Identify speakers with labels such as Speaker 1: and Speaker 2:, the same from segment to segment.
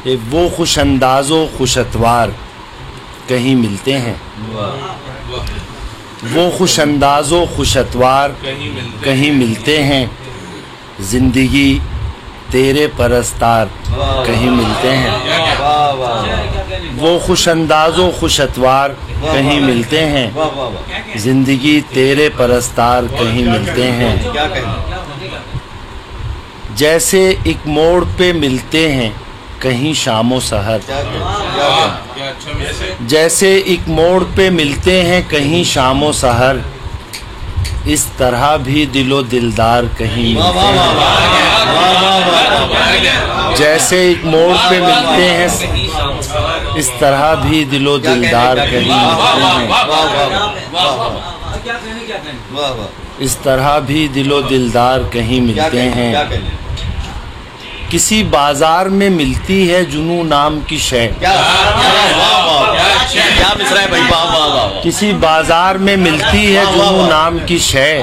Speaker 1: وہ خوش انداز و خوش اتوار کہیں ملتے ہیں، وہ خوش انداز و خوش اتوار کہیں ملتے ہیں، زندگی تیرے پرستار کہیں ملتے ہیں، وہ خوش انداز و خوش اتوار کہیں ملتے ہیں، زندگی تیرے پرستار کہیں ملتے ہیں، جیسے ایک موڑ پہ ملتے ہیں کہیں شام و سحر، جیسے ایک موڑ پہ ملتے ہیں کہیں شام و سحر، اس طرح بھی دل و دلدار کہیں ملتے ہیں، جیسے ایک موڑ پہ ملتے ہیں اس طرح بھی دل و دلدار کہیں ملتے ہیں، اس طرح بھی دل و دلدار کہیں ملتے ہیں، کسی بازار میں ملتی ہے جنوں نام کی شے، کسی بازار میں ملتی ہے جنوں نام کی شے،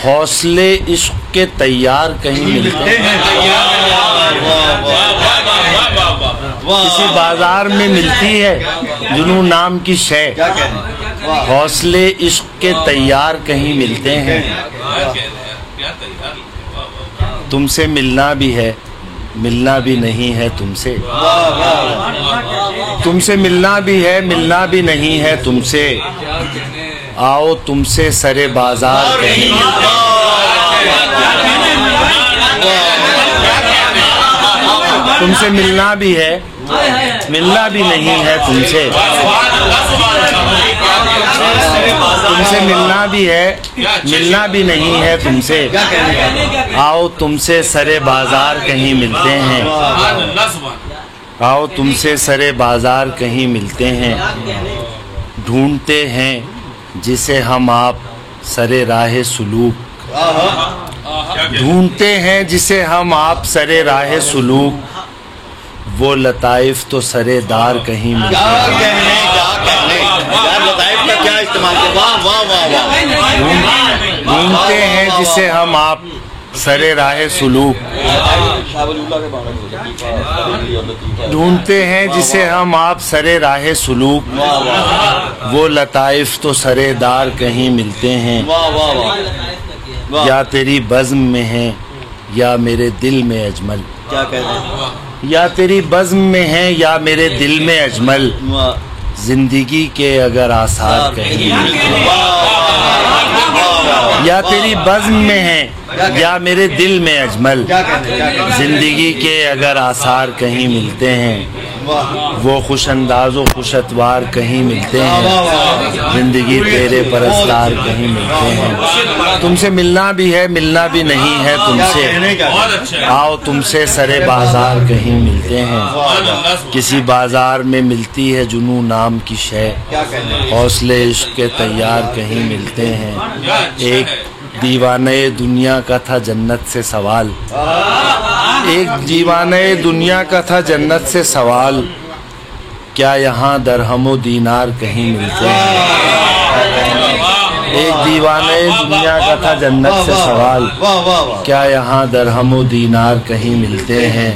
Speaker 1: حوصلے عشق کے تیار کہیں ملتے ہیں، کسی بازار میں ملتی ہے جنوں نام کی شے، حوصلے عشق کے تیار کہیں ملتے ہیں، تم سے ملنا بھی ہے ملنا بھی نہیں ہے تم سے، تم سے ملنا بھی ہے ملنا بھی نہیں ہے تم سے، آؤ تم سے سرے بازار کہیں ملتے ہیں، تم سے ملنا بھی ہے ملنا بھی نہیں ہے تم سے، تم سے ملنا بھی ہے ملنا بھی نہیں ہے تم سے، آؤ تم سے سرے بازار کہیں ملتے ہیں، آؤ تم سے سرے بازار کہیں ملتے ہیں، ڈھونڈتے ہیں جسے ہم آپ سرے راہ سلوک، ڈھونڈتے ہیں جسے ہم آپ سرے راہ سلوک، وہ لطائف تو سرے دار کہیں ملتے ہیں، ڈھونڈتے ہیں جسے ہم آپ سرے راہ سلوک، ڈھونڈتے ہیں جسے ہم آپ سرے راہ سلوک، وہ لطائف تو سرے دار کہیں ملتے ہیں، یا تیری بزم میں ہیں یا میرے دل میں اجمل، یا تیری بزم میں ہیں یا میرے دل میں اجمل، زندگی کے اگر آثار کہیں ملتے ہیں، یا تیری بزم میں ہیں یا میرے دل میں اجمل، زندگی کے اگر آثار کہیں ملتے ہیں، وہ خوش انداز و خوش اتوار کہیں ملتے ہیں، زندگی تیرے پرستار کہیں ملتے ہیں، تم سے ملنا بھی ہے ملنا بھی نہیں ہے تم سے، آؤ تم سے سرے بازار کہیں ملتے ہیں، کسی بازار میں ملتی ہے جنوں نام کی شے، حوصلے عشق کے تیار کہیں ملتے ہیں، ایک دیوانے دنیا کا تھا جنت سے سوال، ایک دیوانے دنیا کا تھا جنت سے سوال، کیا یہاں درہم و دینار کہیں ملتے ہیں، ایک دیوانے دنیا کا تھا جنت سے سوال، کیا یہاں درہم و دینار کہیں ملتے ہیں،